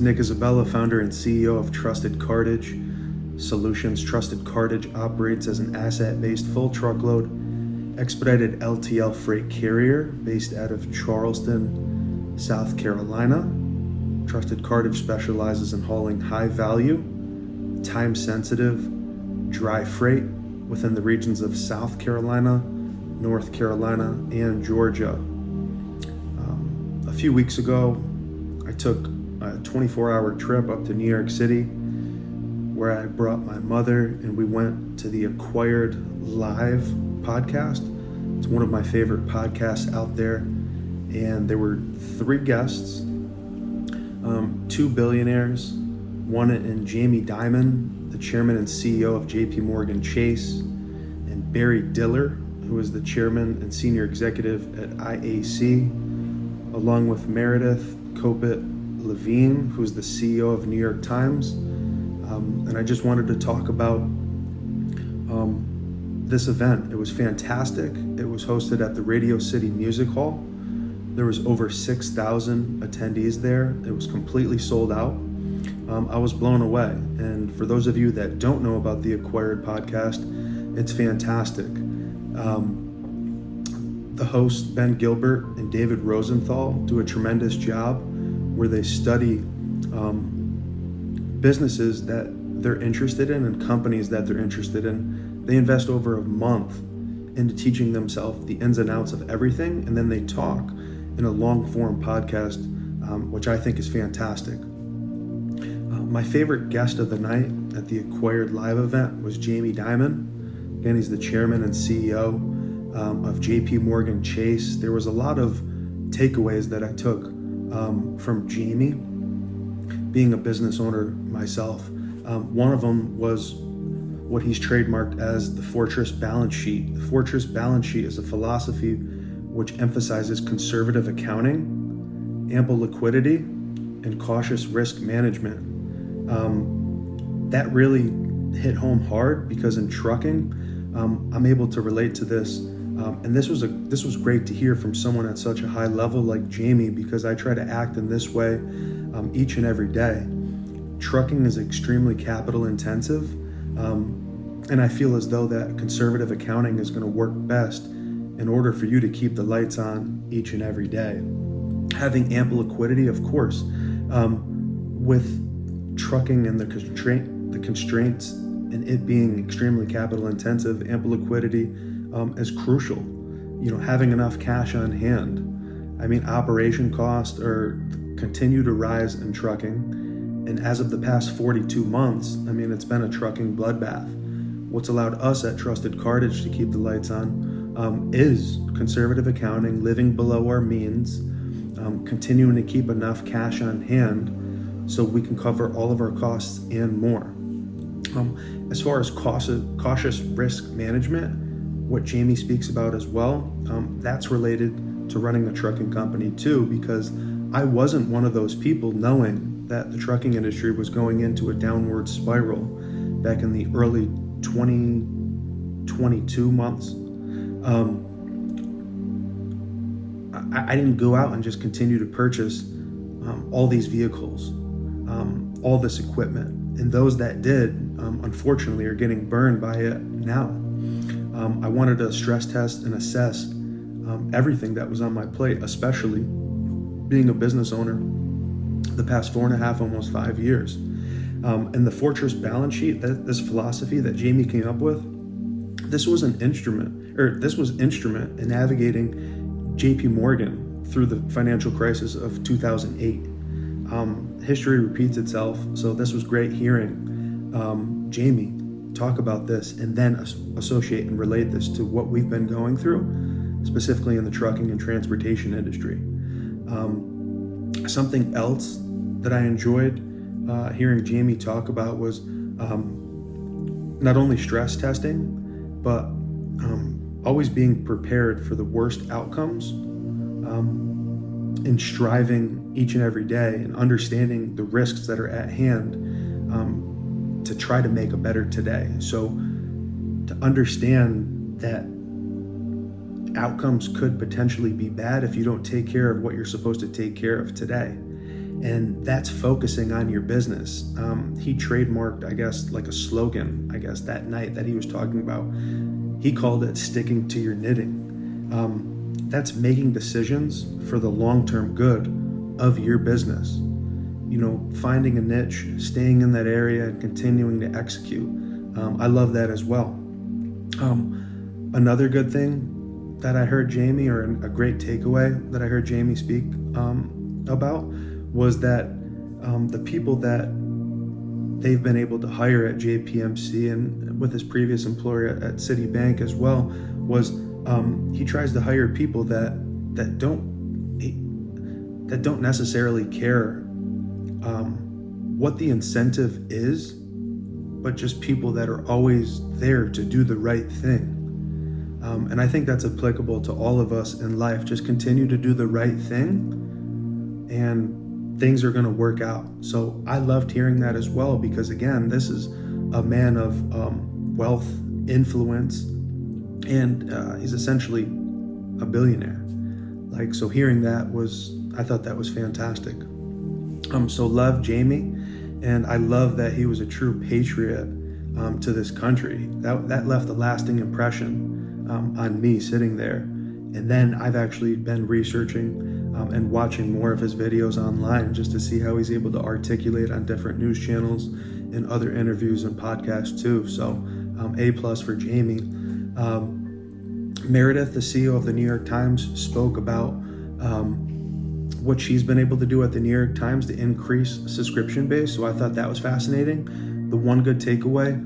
is Nick Isabella, founder and CEO of Trusted Cartage Solutions. Trusted Cartage operates as an asset-based full truckload expedited LTL freight carrier based out of Charleston, South Carolina. Trusted Cartage specializes in hauling high-value, time-sensitive, dry freight within the regions of South Carolina, North Carolina, and Georgia. A few weeks ago, I took a 24-hour trip up to New York City where I brought my mother and we went to the Acquired Live podcast. It's one of my favorite podcasts out there. And there were 3 guests, 2 billionaires, one in Jamie Dimon, the chairman and CEO of JP Morgan Chase, and Barry Diller, who is the chairman and senior executive at IAC, along with Meredith Kopit Levine, who's the CEO of New York Times. And I just wanted to talk about this event. It was fantastic. It was hosted at the Radio City Music Hall. There was over 6,000 attendees there. It was completely sold out. I was blown away. And for those of you that don't know about the Acquired podcast, it's fantastic. The hosts, Ben Gilbert and David Rosenthal, do a tremendous job where they study businesses that they're interested in and companies that they're interested in. They invest over a month into teaching themselves the ins and outs of everything, and then they talk in a long-form podcast, which I think is fantastic. My favorite guest of the night at the Acquired Live event was Jamie Dimon. Again, he's the chairman and CEO of JP Morgan Chase. There was a lot of takeaways that I took from Jamie, being a business owner myself. One of them was what he's trademarked as the Fortress Balance Sheet. The Fortress Balance Sheet is a philosophy which emphasizes conservative accounting, ample liquidity, and cautious risk management. That really hit home hard because in trucking, I'm able to relate to this. And this was great to hear from someone at such a high level like Jamie, because I try to act in this way each and every day. Trucking is extremely capital intensive, and I feel as though that conservative accounting is going to work best in order for you to keep the lights on each and every day. Having ample liquidity, of course, with trucking and the constraints and it being extremely capital intensive, ample liquidity is crucial. Having enough cash on hand. I mean, operation costs continue to rise in trucking. And as of the past 42 months, it's been a trucking bloodbath. What's allowed us at Trusted Cartage to keep the lights on is conservative accounting, living below our means, continuing to keep enough cash on hand so we can cover all of our costs and more. As far as cautious risk management, what Jamie speaks about as well, that's related to running a trucking company too, because I wasn't one of those people knowing that the trucking industry was going into a downward spiral back in the early 2022 months. I didn't go out and just continue to purchase all these vehicles, all this equipment. And those that did, unfortunately, are getting burned by it now. I wanted to stress test and assess everything that was on my plate, especially being a business owner the past 4.5, almost 5 years. And the Fortress Balance Sheet, this philosophy that Jamie came up with, this was instrument in navigating JP Morgan through the financial crisis of 2008. History repeats itself, so this was great hearing Jamie talk about this and then associate and relate this to what we've been going through, specifically in the trucking and transportation industry. Something else that I enjoyed hearing Jamie talk about was not only stress testing, but always being prepared for the worst outcomes and striving each and every day and understanding the risks that are at hand to try to make a better today. So to understand that outcomes could potentially be bad if you don't take care of what you're supposed to take care of today. And that's focusing on your business. He trademarked, I guess, like a slogan, I guess, that night that he was talking about. He called it sticking to your knitting. That's making decisions for the long-term good of your business. You know, finding a niche, staying in that area, and continuing to execute. I love that as well. Another good thing that I heard Jamie, or a great takeaway that I heard Jamie speak about, was that the people that they've been able to hire at JPMC and with his previous employer at Citibank as well, was he tries to hire people that don't necessarily care what the incentive is, but just people that are always there to do the right thing. And I think that's applicable to all of us in life. Just continue to do the right thing, and things are going to work out. So I loved hearing that as well, because again, this is a man of wealth, influence, and he's essentially a billionaire. Like, so hearing that I thought that was fantastic. So love Jamie, and I love that he was a true patriot to this country. That left a lasting impression on me sitting there. And then I've actually been researching and watching more of his videos online just to see how he's able to articulate on different news channels and other interviews and podcasts too. So A+ for Jamie. Meredith, the CEO of the New York Times, spoke about what she's been able to do at the New York Times to increase subscription base. So I thought that was fascinating. The one good takeaway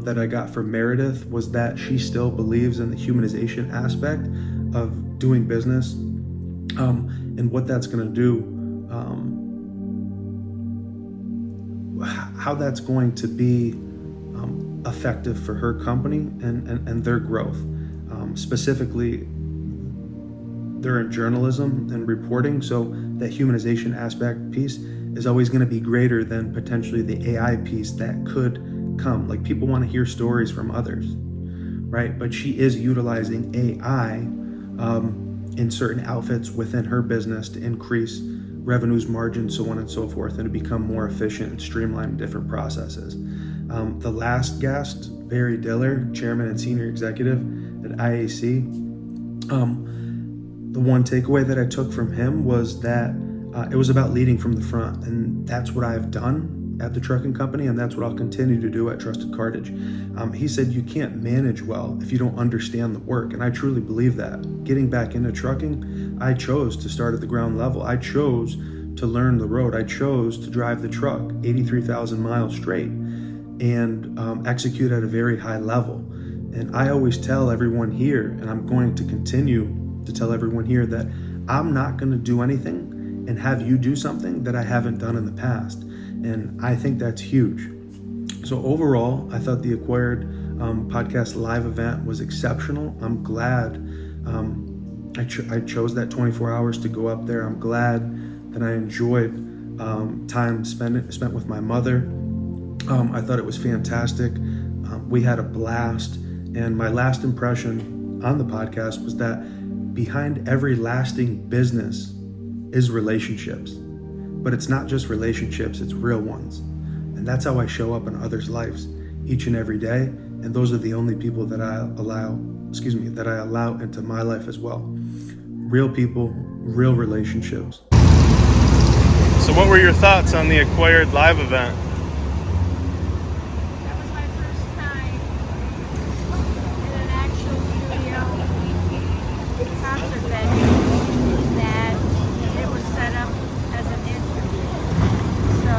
that I got from Meredith was that she still believes in the humanization aspect of doing business, and what that's going to do, how that's going to be effective for her company and their growth. Specifically, they're in journalism and reporting, so that humanization aspect piece is always going to be greater than potentially the AI piece that could come. Like, people want to hear stories from others, right? But she is utilizing AI in certain outfits within her business to increase revenues, margins, so on and so forth, and to become more efficient and streamline different processes. The last guest, Barry Diller, chairman and senior executive at IAC, the one takeaway that I took from him was that it was about leading from the front, and that's what I've done at the trucking company, and that's what I'll continue to do at Trusted Cartage. He said you can't manage well if you don't understand the work, and I truly believe that. Getting back into trucking, I chose to start at the ground level. I chose to learn the road. I chose to drive the truck 83,000 miles straight and execute at a very high level. And I always tell everyone here, and I'm going to continue to tell everyone here, that I'm not going to do anything and have you do something that I haven't done in the past. And I think that's huge. So overall, I thought the Acquired podcast live event was exceptional. I'm glad I chose that 24 hours to go up there. I'm glad that I enjoyed time spent with my mother. I thought it was fantastic. We had a blast. And my last impression on the podcast was that behind every lasting business is relationships. But it's not just relationships, it's real ones. And that's how I show up in others' lives each and every day. And those are the only people that I allow into my life as well. Real people, real relationships. So what were your thoughts on the Acquired live event? That was my first time in an actual studio concert venue that it was set up as an interview. So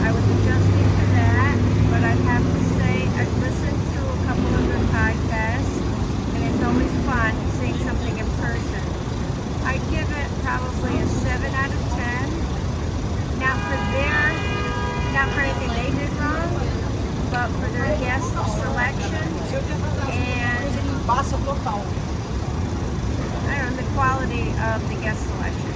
I was adjusting to that, but I have to say I've listened to a couple of their podcasts, and it's always fun seeing something in person. I'd give it probably a 7 out of 10. Not for anything they did wrong, but for their guest selection and I don't know, the quality of the guest selection.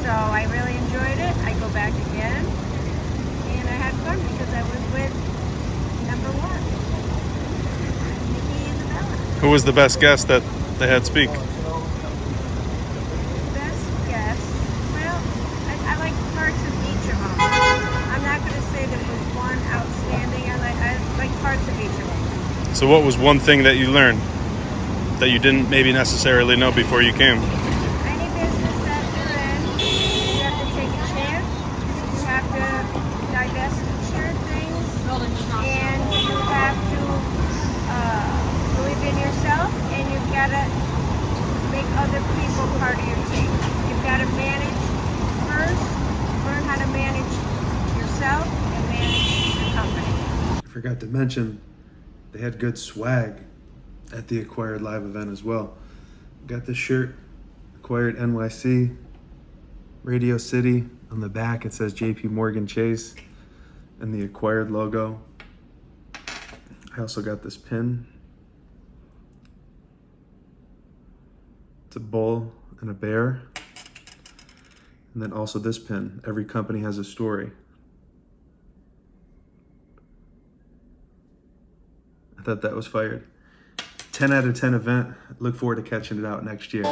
So I really enjoyed it. I go back again, and I had fun because I was with number one, Nikki Isabella. Who was the best guest that they had speak? Best guest. Well, I like parts of say there was one outstanding. I like parts of each of them. So what was one thing that you learned that you didn't maybe necessarily know before you came? Any business that you're in, you have to take a chance. You have to divest in certain things, and you have to believe in yourself, and you've got to make other people part of your team. You've got to manage first, learn how to manage yourself and manage your company. I forgot to mention, they had good swag at the Acquired Live event as well. Got this shirt, Acquired NYC, Radio City. On the back it says JP Morgan Chase and the Acquired logo. I also got this pin. It's a bull and a bear. And then also this pin. Every company has a story. I thought that was fired. 10 out of 10 event. Look forward to catching it out next year.